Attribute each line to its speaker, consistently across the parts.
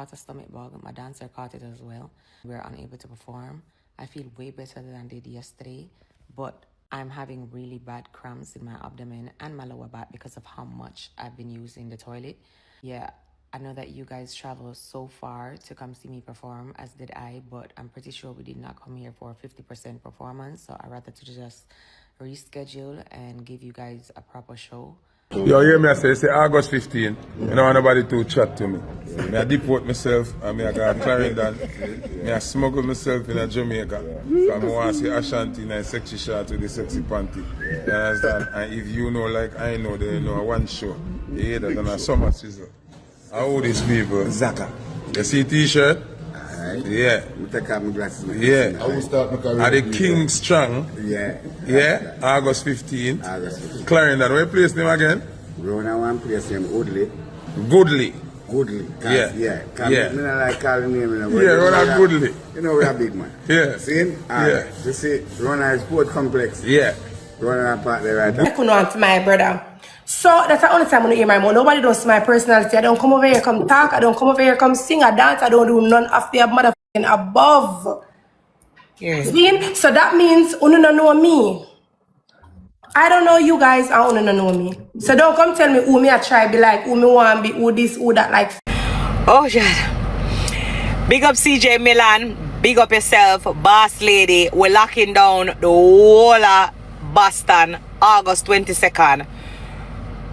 Speaker 1: caught a stomach bug. My dancer caught it as well. We were unable to perform. I feel way better than I did yesterday, but I'm having really bad cramps in my abdomen and my lower back because of how much I've been using the toilet. Yeah, I know that you guys travel so far to come see me perform, as did I, but I'm pretty sure we did not come here for a 50% performance, so I'd rather to just reschedule and give you guys a proper show.
Speaker 2: Yo, hear me I say August 15. I don't want nobody to chat to me. I deport myself and I got Clarendon. I smuggle myself in Jamaica. So I want to see Ashanti in a sexy shot with the sexy panty. You understand? And if you know like I know, they know one show. You hear that on a summer season. How these people?
Speaker 3: Zaka.
Speaker 2: You see t-shirt?
Speaker 3: Alright.
Speaker 2: Yeah.
Speaker 3: I take out my glasses.
Speaker 2: Yeah.
Speaker 3: I will start my career.
Speaker 2: Are the King Strong?
Speaker 3: Yeah.
Speaker 2: Yeah. August 15th.
Speaker 3: August 15th.
Speaker 2: Clarendon. Where place name again?
Speaker 3: Rona one place name Goodley.
Speaker 2: Goodley.
Speaker 3: Goodley.
Speaker 2: Yeah.
Speaker 3: Yeah.
Speaker 2: Yeah.
Speaker 3: I don't like calling name.
Speaker 2: Yeah, Rona Goodley.
Speaker 3: You know we're a big man.
Speaker 2: Yeah.
Speaker 3: See?
Speaker 2: Yeah.
Speaker 3: You see, Rona is Sport Complex.
Speaker 2: Yeah.
Speaker 3: Rona part there right now.
Speaker 4: I couldn't want my brother. So that's the only time I hear my mouth. Nobody knows my personality. I don't come over here, come talk. I don't come over here, come sing or dance. I don't do none of the motherfucking above.
Speaker 1: Yeah.
Speaker 4: See? So that means you don't know me. I don't know you guys and you don't know me. So don't come tell me who me I try be like, who me want be, who this, who that like.
Speaker 5: Oh, God. Big up CJ Milan. Big up yourself, boss lady. We're locking down the whole of Boston, August 22nd.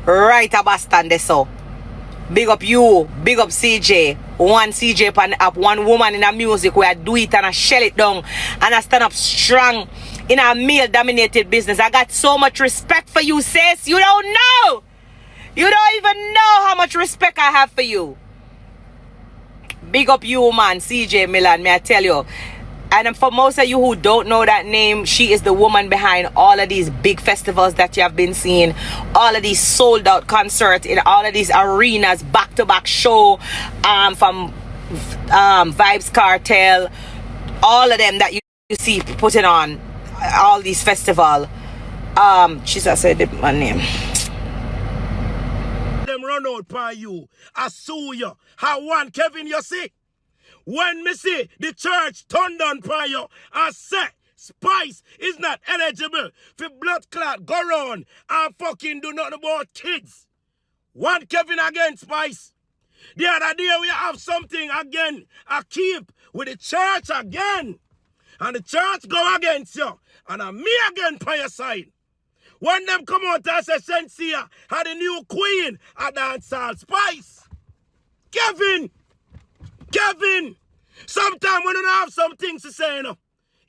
Speaker 5: Right at Boston, this so. Big up you, big up CJ. One CJ pan up, one woman in a music where I do it and I shell it down and I stand up strong in a male-dominated business. I got so much respect for you, sis. You don't know. You don't even know how much respect I have for you. Big up you, man, CJ Milan, may I tell you. And for most of you who don't know that name, she is the woman behind all of these big festivals that you have been seeing, all of these sold out concerts in all of these arenas, back-to-back show from Vibes Cartel, all of them that you see putting on all these festivals. She said my name.
Speaker 6: Them run out by you. I sue you. How one Kevin you see? When me see the church turned on by you, I say Spice is not eligible for blood clot go round and fucking do nothing about kids. One Kevin again, Spice. The other day we have something again. I keep with the church again. And the church go against you. And I'm me again by your side. When them come out and say Shenseea had a new queen at dancehall, Spice. Kevin, sometimes when you don't have some things to say, you know,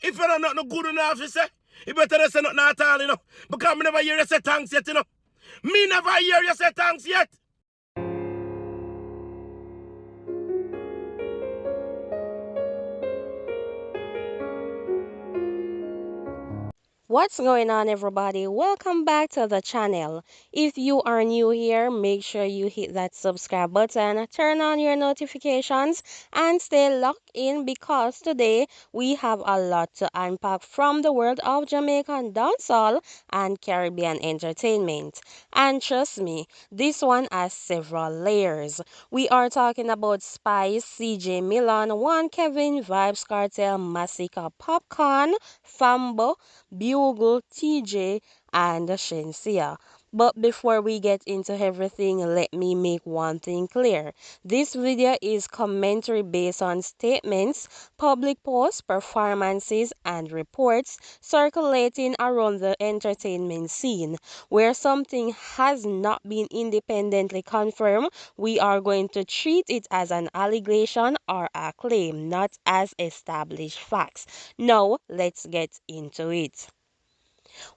Speaker 6: if you don't know good enough to say, you better say nothing at all, you know, because me never hear you say thanks yet, you know. Me never hear you say thanks yet.
Speaker 7: What's going on, everybody? Welcome back to the channel. If you are new here, make sure you hit that subscribe button, turn on your notifications, and stay locked in because today we have a lot to unpack from the world of Jamaican dancehall and Caribbean entertainment. And trust me, this one has several layers. We are talking about Spice, CJ Milan, One Kevin, Vibes Cartel, Massacre, Popcorn, Fambo, Bugle, TJ, and Shenseea. But before we get into everything, let me make one thing clear. This video is commentary based on statements, public posts, performances, and reports circulating around the entertainment scene. Where something has not been independently confirmed, we are going to treat it as an allegation or a claim, not as established facts. Now, let's get into it.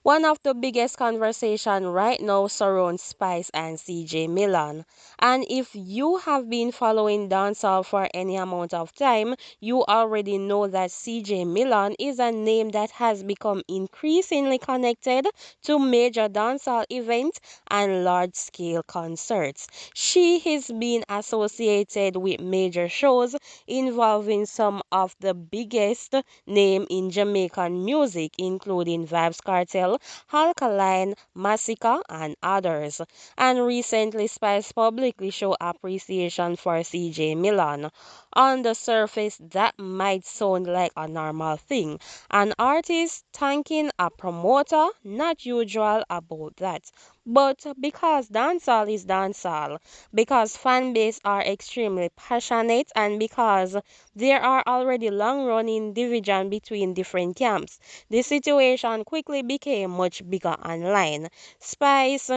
Speaker 7: One of the biggest conversation right now surrounds Spice and CJ Milan. And if you have been following dancehall for any amount of time, you already know that CJ Milan is a name that has become increasingly connected to major dancehall events and large-scale concerts. She has been associated with major shows involving some of the biggest names in Jamaican music, including Vibes Cartel, Cartel, Alkaline, Massacre, and others. And recently, Spice publicly showed appreciation for CJ Milan. On the surface, that might sound like a normal thing. An artist thanking a promoter, not usual about that. But because dancehall is dancehall, because fan base are extremely passionate, and because there are already long-running division between different camps, the situation quickly became much bigger online. Spice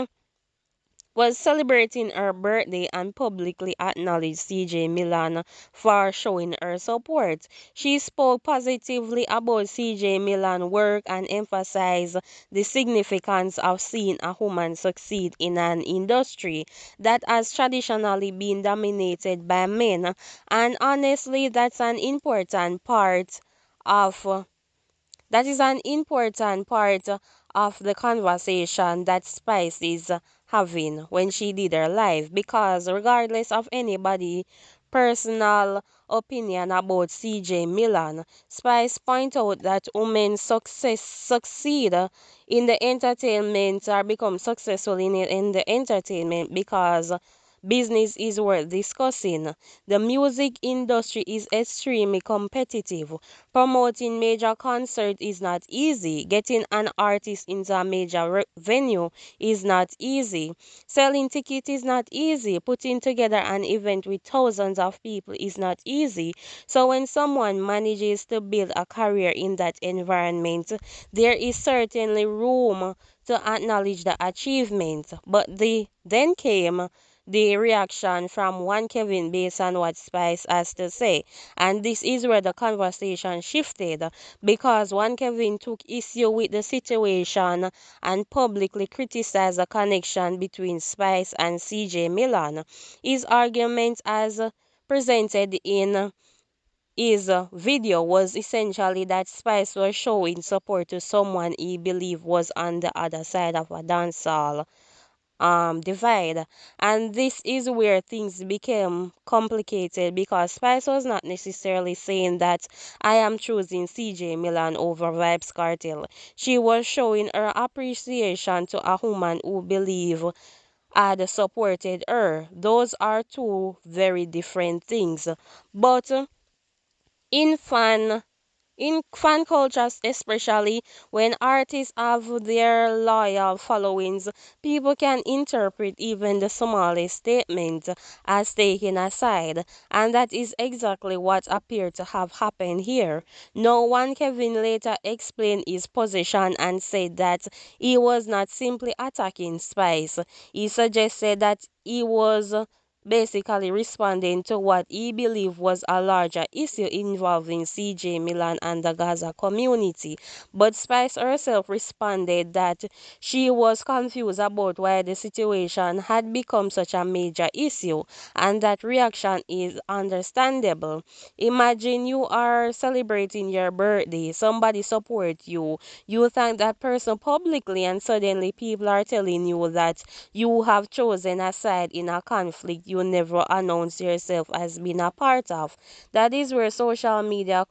Speaker 7: was celebrating her birthday and publicly acknowledged CJ Milan for showing her support. She spoke positively about CJ Milan's work and emphasized the significance of seeing a woman succeed in an industry that has traditionally been dominated by men. And honestly, of that is an important part of the conversation that Spice is having when she did her live, because regardless of anybody personal opinion about CJ Milan, Spice point out that women succeed in the entertainment or become successful in the entertainment because business is worth discussing. The music industry is extremely competitive. Promoting major concert is not easy. Getting an artist into a major venue is not easy. Selling tickets is not easy. Putting together an event with thousands of people is not easy. So when someone manages to build a career in that environment, there is certainly room to acknowledge the achievement. But then came the reaction from one Kevin based on what Spice has to say. And this is where the conversation shifted, because one Kevin took issue with the situation and publicly criticized the connection between Spice and CJ Milan. His argument, as presented in his video, was essentially that Spice was showing support to someone he believed was on the other side of a dancehall divide. And this is where things became complicated, because Spice was not necessarily saying that I am choosing CJ Milan over Vibes Cartel. She was showing her appreciation to a woman who believe had supported her. Those are two very different things. But in fan in fan cultures, especially when artists have their loyal followings, people can interpret even the smallest statement as taken aside, and that is exactly what appeared to have happened here. No one Kevin later explained his position and said that he was not simply attacking Spice. He suggested that he was basically responding to what he believed was a larger issue involving CJ Milan and the Gaza community. But Spice herself responded that she was confused about why the situation had become such a major issue, and that reaction is understandable. Imagine you are celebrating your birthday, somebody supports you, you thank that person publicly, and suddenly people are telling you that you have chosen a side in a conflict you never announced yourself as being a part of. That is where social media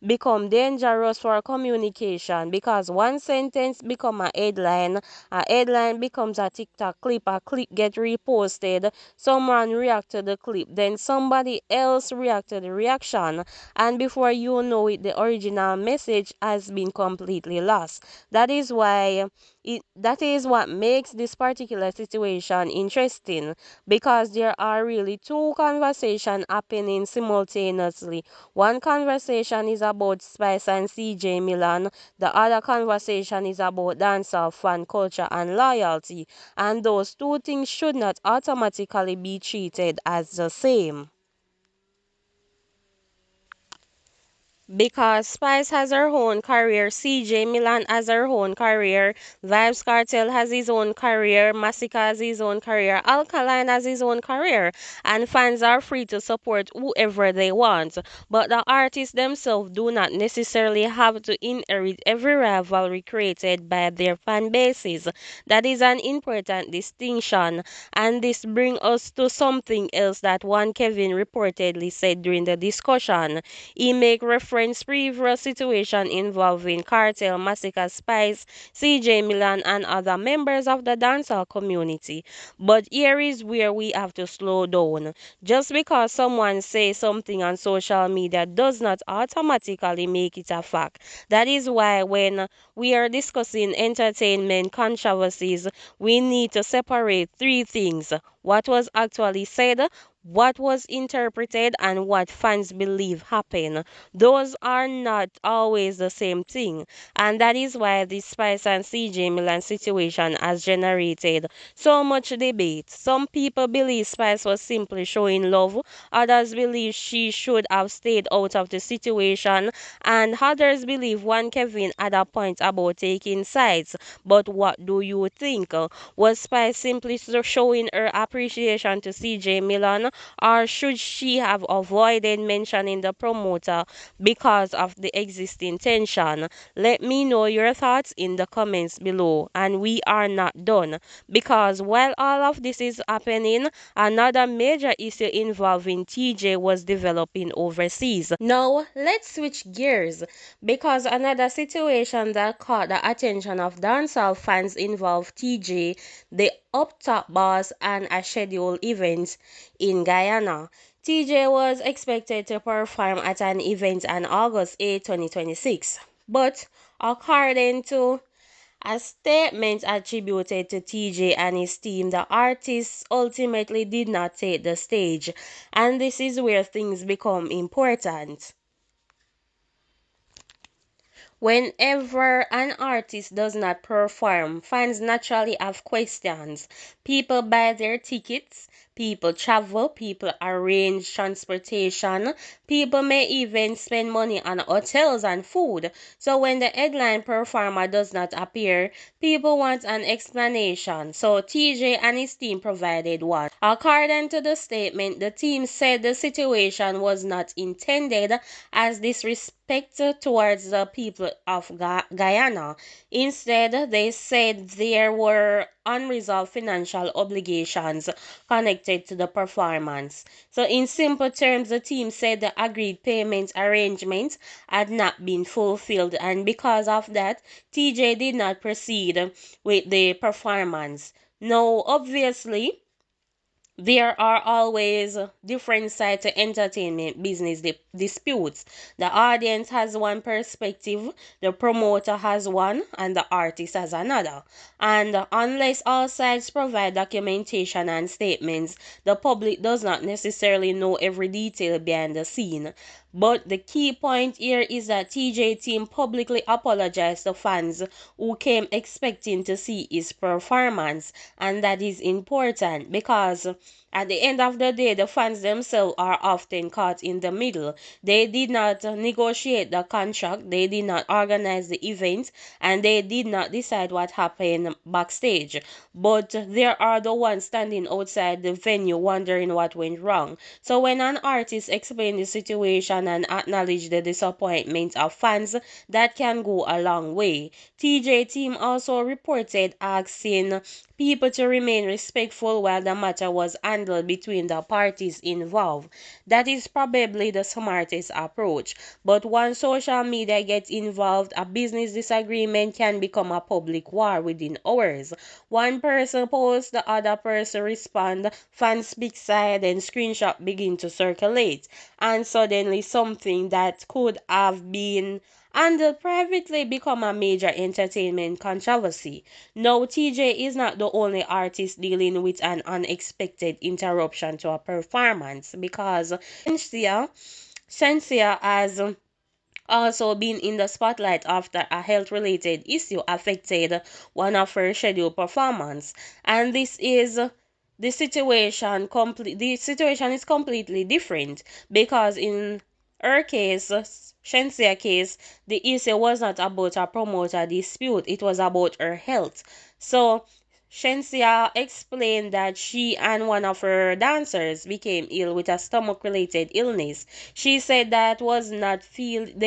Speaker 7: become dangerous for communication, because one sentence become a headline becomes a TikTok clip, a clip get reposted, someone react to the clip, then somebody else react to the reaction, and before you know it, the original message has been completely lost. That is what makes this particular situation interesting, because there are really two conversations happening simultaneously. One conversation is about Spice and CJ Milan, the other conversation is about dancehall fan culture and loyalty, and those two things should not automatically be treated as the same. Because Spice has her own career, CJ Milan has her own career, Vibes Cartel has his own career, Massacre has his own career, Alkaline has his own career, and fans are free to support whoever they want. But the artists themselves do not necessarily have to inherit every rivalry created by their fan bases. That is an important distinction, and this brings us to something else that one Kevin reportedly said during the discussion. He make reference reference previous situation involving Cartel, Massacre, Spice, CJ Milan, and other members of the dancehall community. But here is where we have to slow down. Just because someone says something on social media does not automatically make it a fact. That is why when we are discussing entertainment controversies, we need to separate three things: what was actually said, what was interpreted, and what fans believe happened. Those are not always the same thing, and that is why the Spice and CJ Milan situation has generated so much debate. Some people believe Spice was simply showing love, others believe she should have stayed out of the situation, and others believe one Kevin had a point about taking sides. But what do you think? Was Spice simply showing her appreciation to CJ Milan, or should she have avoided mentioning the promoter because of the existing tension? Let me know your thoughts in the comments below. And we are not done, because while all of this is happening, another major issue involving TJ was developing overseas. Now, let's switch gears, because another situation that caught the attention of dancehall fans involved TJ, the up top boss, and a scheduled event in Guyana. TJ was expected to perform at an event on August 8, 2026, but according to a statement attributed to TJ and his team, the artist ultimately did not take the stage, and this is where things become important. Whenever an artist does not perform, fans naturally have questions. People buy their tickets, people travel, people arrange transportation, people may even spend money on hotels and food. So when the headline performer does not appear, people want an explanation. So TJ and his team provided one. According to the statement, the team said the situation was not intended as disrespect towards the people of Guyana. Instead, they said there were unresolved financial obligations connected to the performance. So in simple terms, the team said the agreed payment arrangement had not been fulfilled, and because of that, TJ did not proceed with the performance. Now, obviously, there are always different sides to entertainment business disputes. The audience has one perspective, the promoter has one, and the artist has another. And unless all sides provide documentation and statements, the public does not necessarily know every detail behind the scene. But the key point here is that TJ team publicly apologized to fans who came expecting to see his performance, and that is important because at the end of the day, the fans themselves are often caught in the middle. They did not negotiate the contract, they did not organize the event, and they did not decide what happened backstage. But there are the ones standing outside the venue wondering what went wrong. So when an artist explains the situation and acknowledges the disappointment of fans, that can go a long way. TJ team also reported asking people to remain respectful while the matter was handled between the parties involved. That is probably the smartest approach. But once social media gets involved, a business disagreement can become a public war within hours. One person posts, the other person responds, fans speak side, and screenshots begin to circulate. And suddenly something that could have been handled privately become a major entertainment controversy. Now, TJ is not the only artist dealing with an unexpected interruption to a performance, because Shenseea has also been in the spotlight after a health-related issue affected one of her scheduled performance, and the situation is completely different, because in her case, Shenseea case, the issue was not about a promoter dispute, it was about her health. So Shenseea explained that she and one of her dancers became ill with a stomach-related illness. She said they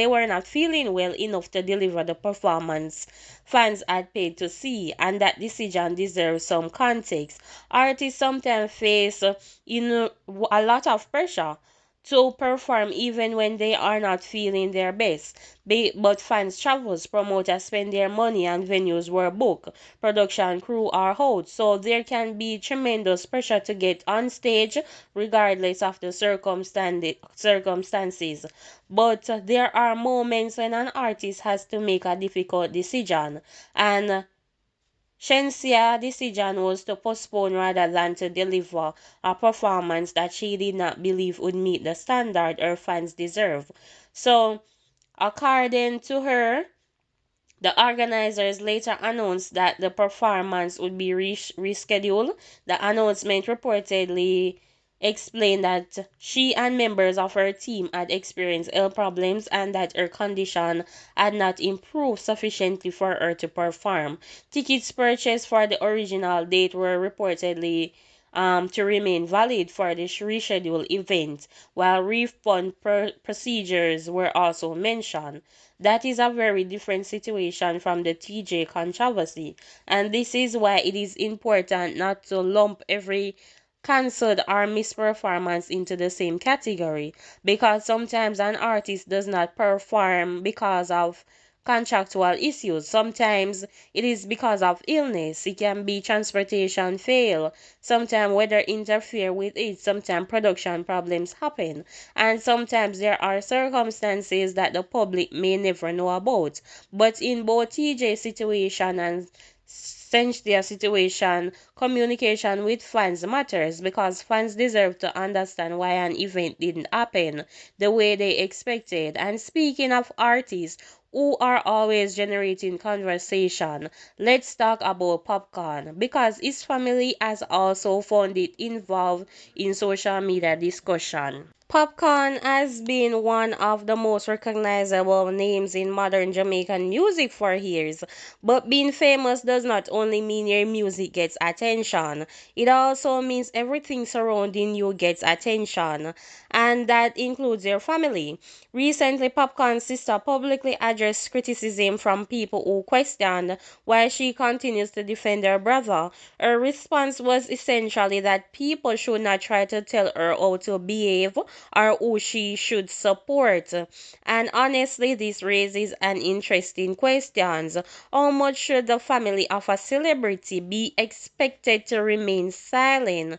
Speaker 7: were not feeling well enough to deliver the performance fans had paid to see, and that decision deserves some context. Artists sometimes face a lot of pressure to perform even when they are not feeling their best. But fans travels, promoters spend their money, and venues were booked, production crew are out. So there can be tremendous pressure to get on stage regardless of the circumstances. But there are moments when an artist has to make a difficult decision, and Shensea's decision was to postpone rather than to deliver a performance that she did not believe would meet the standard her fans deserve. So, according to her, the organizers later announced that the performance would be rescheduled. The announcement reportedly explained that she and members of her team had experienced health problems and that her condition had not improved sufficiently for her to perform. Tickets purchased for the original date were reportedly to remain valid for the rescheduled event, while refund procedures were also mentioned. That is a very different situation from the TJ controversy, and this is why it is important not to lump every cancelled or missed performance into the same category, because sometimes an artist does not perform because of contractual issues. Sometimes it is because of illness. It can be transportation fail. Sometimes weather interfere with it. Sometimes production problems happen. And sometimes there are circumstances that the public may never know about. But in both TJ's situation and Shensea's situation, communication with fans matters because fans deserve to understand why an event didn't happen the way they expected. And speaking of artists who are always generating conversation, let's talk about Popcorn because his family has also found it involved in social media discussion. Popcorn has been one of the most recognizable names in modern Jamaican music for years, but being famous does not only mean your music gets attention, it also means everything surrounding you gets attention, and that includes your family. Recently, Popcorn's sister publicly addressed criticism from people who questioned why she continues to defend her brother. Her response was essentially that people should not try to tell her how to behave or who she should support. And honestly, this raises an interesting question. How much should the family of a celebrity be expected to remain silent?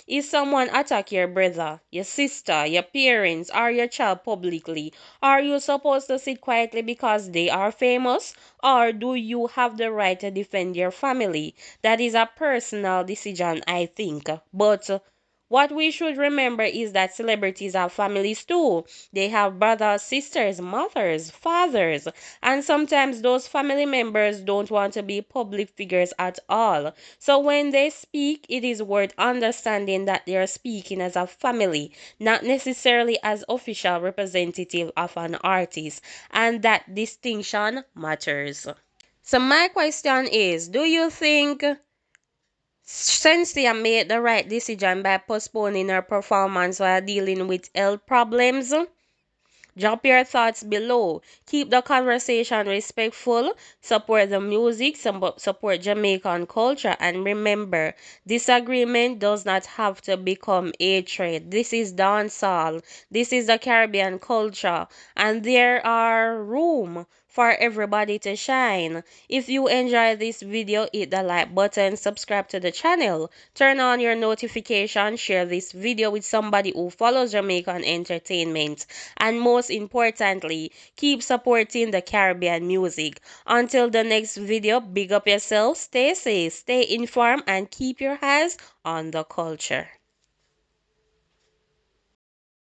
Speaker 7: If someone attack your brother, your sister, your parents, or your child publicly, are you supposed to sit quietly because they are famous? Or do you have the right to defend your family? That is a personal decision, I think. But what we should remember is that celebrities have families too. They have brothers, sisters, mothers, fathers, and sometimes those family members don't want to be public figures at all. So when they speak, it is worth understanding that they are speaking as a family, not necessarily as official representative of an artist, and that distinction matters. So my question is, do you think Shenseea made the right decision by postponing her performance while dealing with health problems? Drop your thoughts below. Keep the conversation respectful. Support the music, support Jamaican culture, and remember, disagreement does not have to become hatred. This is dancehall. This is the Caribbean culture, and there are room for everybody to shine. If you enjoy this video, hit the like button, subscribe to the channel, turn on your notifications, share this video with somebody who follows Jamaican entertainment, and most importantly, keep supporting the Caribbean music. Until the next video, big up yourself, stay safe, stay informed, and keep your eyes on the culture.